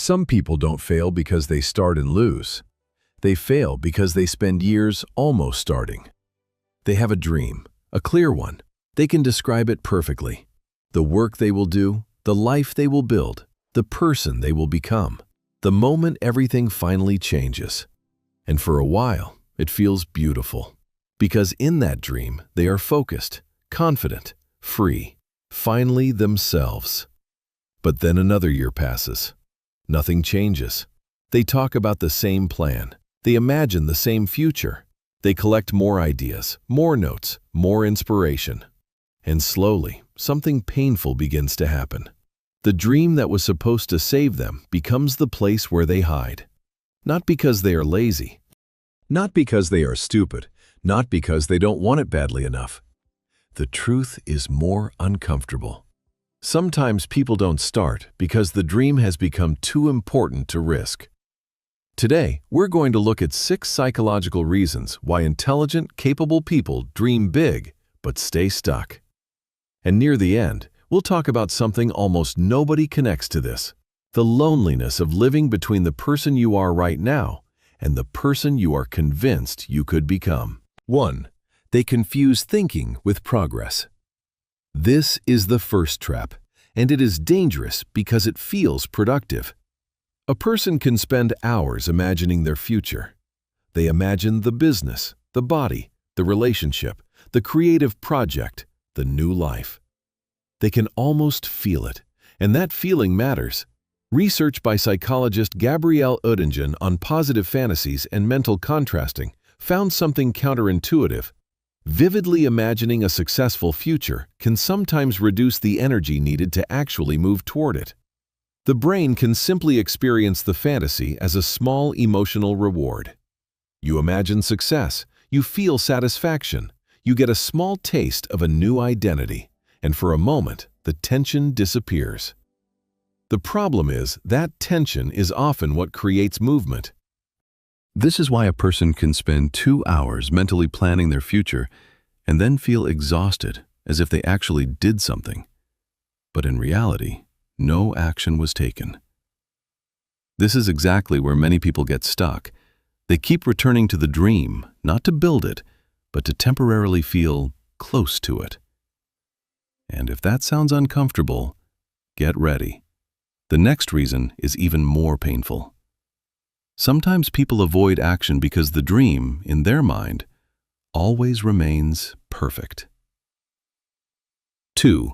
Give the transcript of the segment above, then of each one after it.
Some people don't fail because they start and lose. They fail because they spend years almost starting. They have a dream, a clear one. They can describe it perfectly. The work they will do, the life they will build, the person they will become. The moment everything finally changes. And for a while, it feels beautiful. Because in that dream, they are focused, confident, free, finally themselves. But then another year passes. Nothing changes. They talk about the same plan. They imagine the same future. They collect more ideas, more notes, more inspiration. And slowly, something painful begins to happen. The dream that was supposed to save them becomes the place where they hide. Not because they are lazy. Not because they are stupid. Not because they don't want it badly enough. The truth is more uncomfortable. Sometimes people don't start because the dream has become too important to risk. Today, we're going to look at 6 psychological reasons why intelligent, capable people dream big but stay stuck. And near the end, we'll talk about something almost nobody connects to this: the loneliness of living between the person you are right now and the person you are convinced you could become. 1. They confuse thinking with progress. This is the first trap, and it is dangerous because it feels productive. A person can spend hours imagining their future. They imagine the business, the body, the relationship, the creative project, the new life. They can almost feel it, and that feeling matters. Research by psychologist Gabrielle Oettingen on positive fantasies and mental contrasting found something counterintuitive. Vividly imagining a successful future can sometimes reduce the energy needed to actually move toward it. The brain can simply experience the fantasy as a small emotional reward. You imagine success, you feel satisfaction, you get a small taste of a new identity, and for a moment, the tension disappears. The problem is that tension is often what creates movement. This is why a person can spend 2 hours mentally planning their future and then feel exhausted as if they actually did something. But in reality, no action was taken. This is exactly where many people get stuck. They keep returning to the dream, not to build it, but to temporarily feel close to it. And if that sounds uncomfortable, get ready. The next reason is even more painful. Sometimes people avoid action because the dream, in their mind, always remains perfect. 2.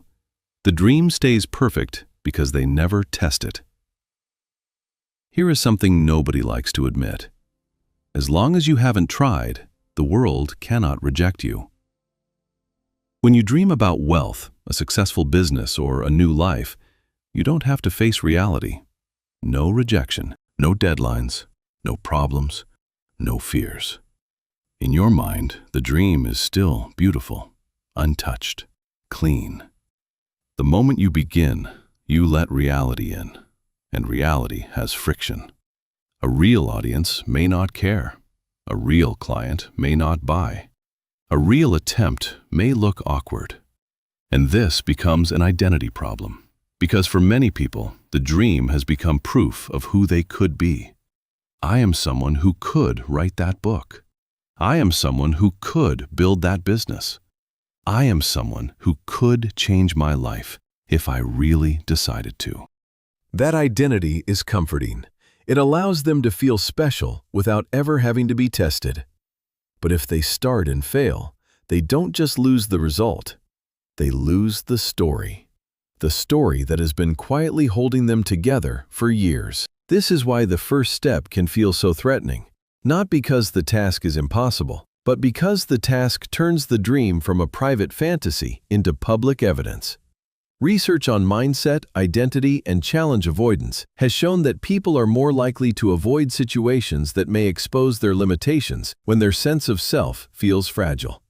The dream stays perfect because they never test it. Here is something nobody likes to admit. As long as you haven't tried, the world cannot reject you. When you dream about wealth, a successful business, or a new life, you don't have to face reality. No rejection, no deadlines, no problems, no fears. In your mind, the dream is still beautiful, untouched, clean. The moment you begin, you let reality in, and reality has friction. A real audience may not care. A real client may not buy. A real attempt may look awkward. And this becomes an identity problem, because for many people, the dream has become proof of who they could be. I am someone who could write that book. I am someone who could build that business. I am someone who could change my life if I really decided to. That identity is comforting. It allows them to feel special without ever having to be tested. But if they start and fail, they don't just lose the result. They lose the story. The story that has been quietly holding them together for years. This is why the first step can feel so threatening. Not because the task is impossible, but because the task turns the dream from a private fantasy into public evidence. Research on mindset, identity, and challenge avoidance has shown that people are more likely to avoid situations that may expose their limitations when their sense of self feels fragile.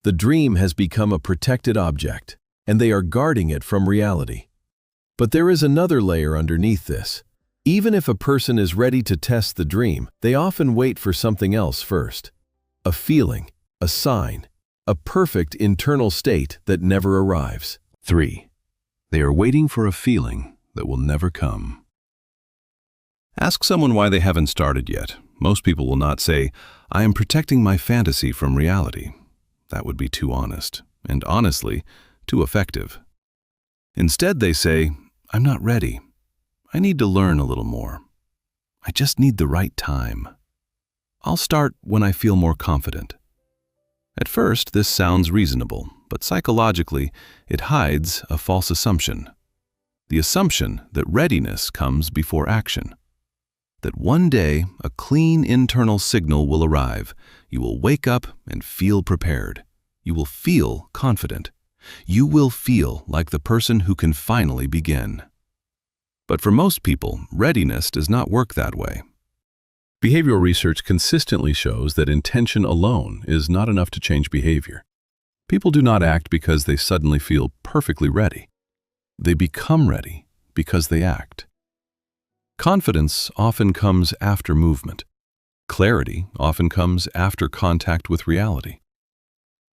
The dream has become a protected object, and they are guarding it from reality. But there is another layer underneath this. Even if a person is ready to test the dream, they often wait for something else first. A feeling, a sign, a perfect internal state that never arrives. 3. They are waiting for a feeling that will never come. Ask someone why they haven't started yet. Most people will not say, "I am protecting my fantasy from reality." That would be too honest, and honestly, too effective. Instead, they say, "I'm not ready. I need to learn a little more. I just need the right time. I'll start when I feel more confident." At first, this sounds reasonable, but psychologically, it hides a false assumption. The assumption that readiness comes before action. That one day, a clean internal signal will arrive. You will wake up and feel prepared. You will feel confident. You will feel like the person who can finally begin. But for most people, readiness does not work that way. Behavioral research consistently shows that intention alone is not enough to change behavior. People do not act because they suddenly feel perfectly ready. They become ready because they act. Confidence often comes after movement. Clarity often comes after contact with reality.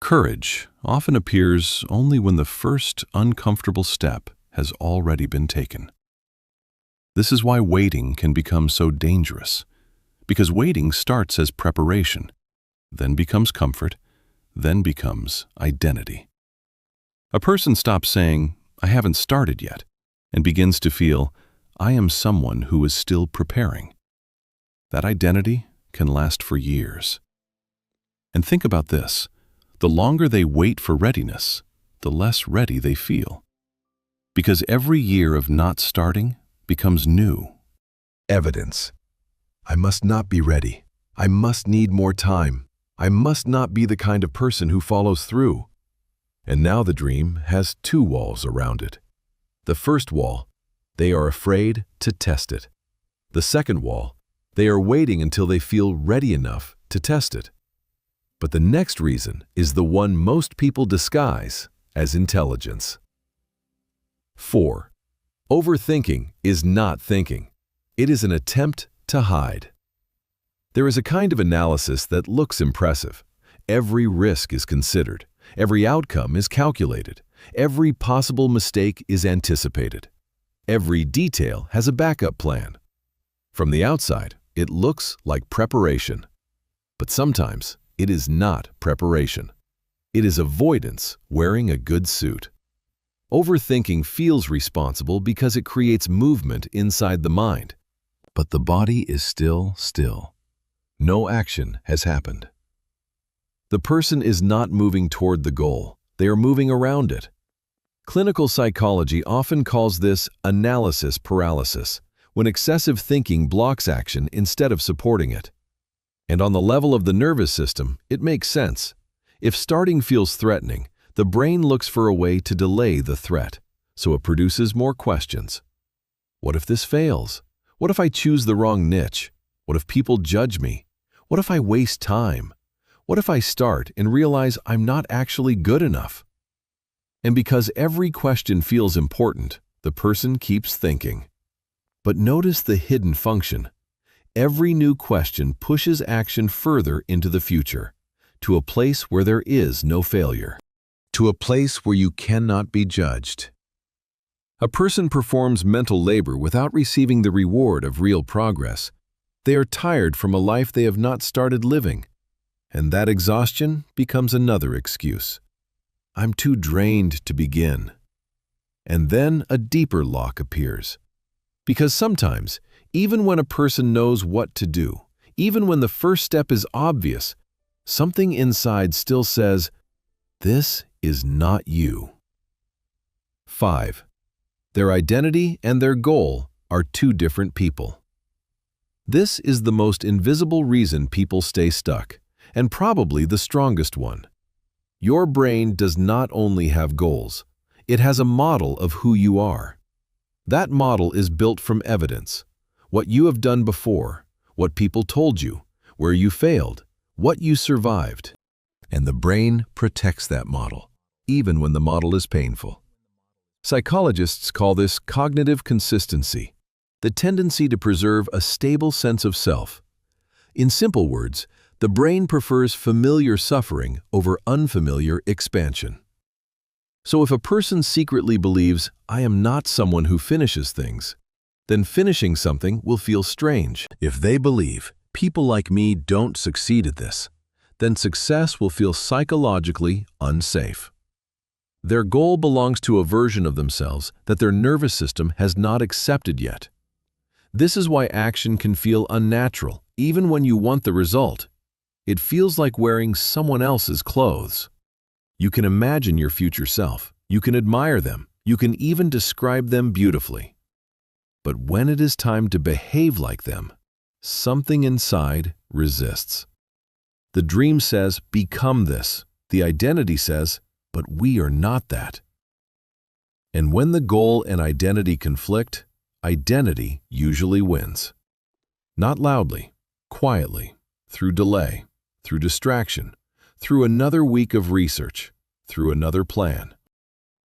Courage often appears only when the first uncomfortable step has already been taken. This is why waiting can become so dangerous, because waiting starts as preparation, then becomes comfort, then becomes identity. A person stops saying, "I haven't started yet," and begins to feel, "I am someone who is still preparing." That identity can last for years. And think about this. The longer they wait for readiness, the less ready they feel. Because every year of not starting becomes new. Evidence. I must not be ready. I must need more time. I must not be the kind of person who follows through. And now the dream has two walls around it. The first wall, they are afraid to test it. The second wall, they are waiting until they feel ready enough to test it. But the next reason is the one most people disguise as intelligence. 4. Overthinking is not thinking. It is an attempt to hide. There is a kind of analysis that looks impressive. Every risk is considered. Every outcome is calculated. Every possible mistake is anticipated. Every detail has a backup plan. From the outside, it looks like preparation. But sometimes, it is not preparation. It is avoidance wearing a good suit. Overthinking feels responsible because it creates movement inside the mind. But the body is still. No action has happened. The person is not moving toward the goal. They are moving around it. Clinical psychology often calls this analysis paralysis, when excessive thinking blocks action instead of supporting it. And on the level of the nervous system, it makes sense. If starting feels threatening, the brain looks for a way to delay the threat, so it produces more questions. What if this fails? What if I choose the wrong niche? What if people judge me? What if I waste time? What if I start and realize I'm not actually good enough? And because every question feels important, the person keeps thinking. But notice the hidden function. Every new question pushes action further into the future, to a place where there is no failure, to a place where you cannot be judged. A person performs mental labor without receiving the reward of real progress. They are tired from a life they have not started living, and that exhaustion becomes another excuse. I'm too drained to begin. And then a deeper lock appears. Because sometimes, even when a person knows what to do, even when the first step is obvious, something inside still says, "This is not you." 5. Their identity and their goal are two different people. This is the most invisible reason people stay stuck, and probably the strongest one. Your brain does not only have goals, it has a model of who you are. That model is built from evidence. What you have done before, what people told you, where you failed, what you survived. And the brain protects that model, even when the model is painful. Psychologists call this cognitive consistency, the tendency to preserve a stable sense of self. In simple words, the brain prefers familiar suffering over unfamiliar expansion. So if a person secretly believes, "I am not someone who finishes things," then finishing something will feel strange. If they believe people like me don't succeed at this, then success will feel psychologically unsafe. Their goal belongs to a version of themselves that their nervous system has not accepted yet. This is why action can feel unnatural, even when you want the result. It feels like wearing someone else's clothes. You can imagine your future self. You can admire them. You can even describe them beautifully. But when it is time to behave like them, something inside resists. The dream says, become this. The identity says, but we are not that. And when the goal and identity conflict, identity usually wins. Not loudly, quietly, through delay, through distraction, through another week of research, through another plan.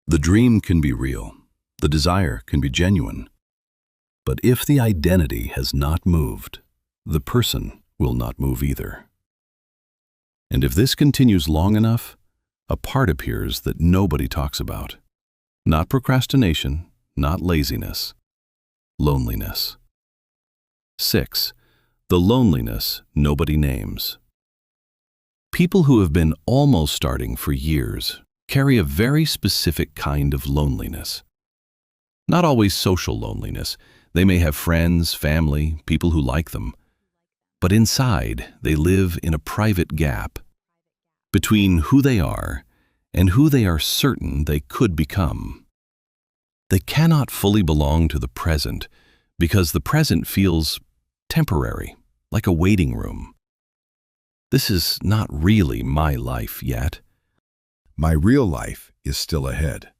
The dream can be real. The desire can be genuine. But if the identity has not moved, the person will not move either. And if this continues long enough, a part appears that nobody talks about. Not procrastination, not laziness. Loneliness. 6. The loneliness nobody names. People who have been almost starting for years carry a very specific kind of loneliness. Not always social loneliness. They may have friends, family, people who like them. But inside, they live in a private gap between who they are and who they are certain they could become. They cannot fully belong to the present because the present feels temporary, like a waiting room. This is not really my life yet. My real life is still ahead.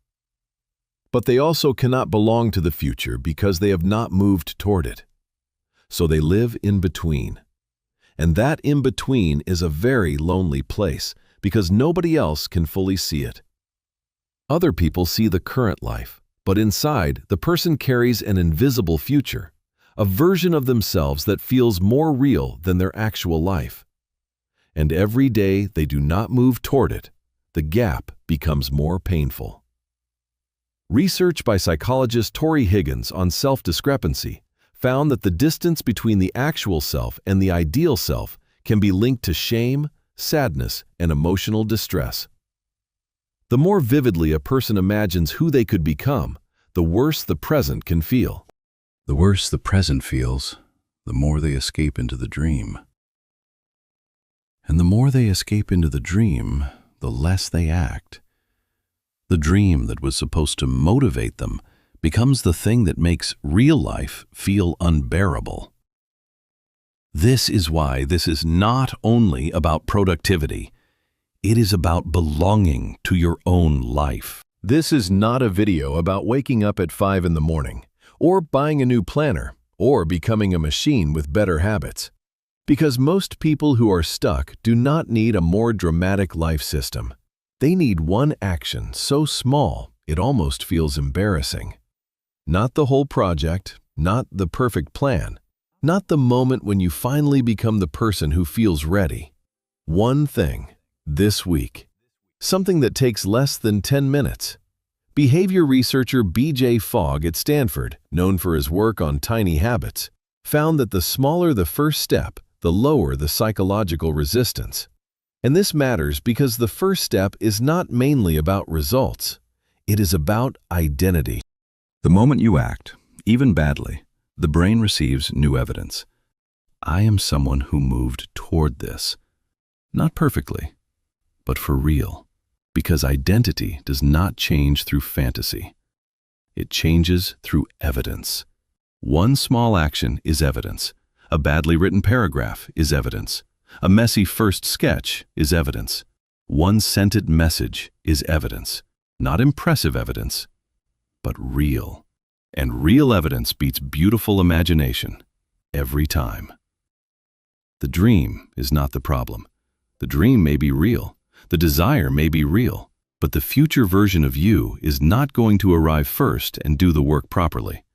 But they also cannot belong to the future because they have not moved toward it. So they live in between. And that in between is a very lonely place because nobody else can fully see it. Other people see the current life, but inside, the person carries an invisible future, a version of themselves that feels more real than their actual life. And every day they do not move toward it, the gap becomes more painful. Research by psychologist Tori Higgins on self-discrepancy found that the distance between the actual self and the ideal self can be linked to shame, sadness, and emotional distress. The more vividly a person imagines who they could become, the worse the present can feel. The worse the present feels, the more they escape into the dream. And the more they escape into the dream, the less they act. The dream that was supposed to motivate them becomes the thing that makes real life feel unbearable. This is why this is not only about productivity. It is about belonging to your own life. This is not a video about waking up at 5 in the morning, or buying a new planner, or becoming a machine with better habits. Because most people who are stuck do not need a more dramatic life system. They need one action so small it almost feels embarrassing. Not the whole project, not the perfect plan, not the moment when you finally become the person who feels ready. One thing, this week. Something that takes less than 10 minutes. Behavior researcher B.J. Fogg at Stanford, known for his work on tiny habits, found that the smaller the first step, the lower the psychological resistance. And this matters because the first step is not mainly about results. It is about identity. The moment you act, even badly, the brain receives new evidence. I am someone who moved toward this. Not perfectly, but for real. Because identity does not change through fantasy. It changes through evidence. One small action is evidence. A badly written paragraph is evidence. A messy first sketch is evidence. One scented message is evidence. Not impressive evidence, but real. And real evidence beats beautiful imagination every time. The dream is not the problem. The dream may be real. The desire may be real. But the future version of you is not going to arrive first and do the work properly.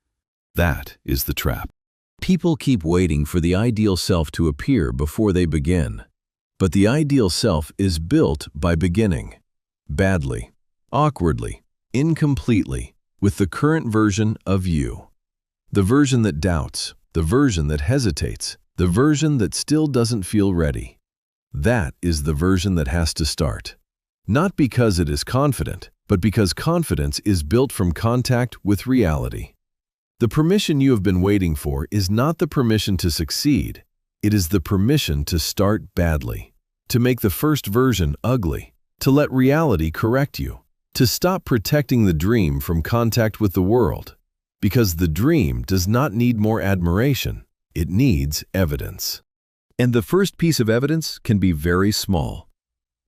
That is the trap. People keep waiting for the ideal self to appear before they begin. But the ideal self is built by beginning. Badly, awkwardly, incompletely, with the current version of you. The version that doubts, the version that hesitates, the version that still doesn't feel ready. That is the version that has to start. Not because it is confident, but because confidence is built from contact with reality. The permission you have been waiting for is not the permission to succeed. It is the permission to start badly, to make the first version ugly, to let reality correct you, to stop protecting the dream from contact with the world. Because the dream does not need more admiration, it needs evidence. And the first piece of evidence can be very small.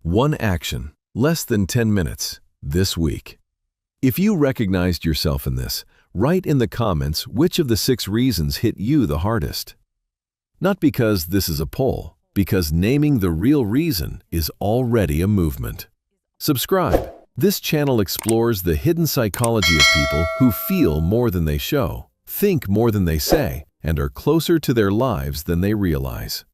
One action, less than 10 minutes, this week. If you recognized yourself in this, write in the comments which of the 6 reasons hit you the hardest. Not because this is a poll, because naming the real reason is already a movement. Subscribe. This channel explores the hidden psychology of people who feel more than they show, think more than they say, and are closer to their lives than they realize.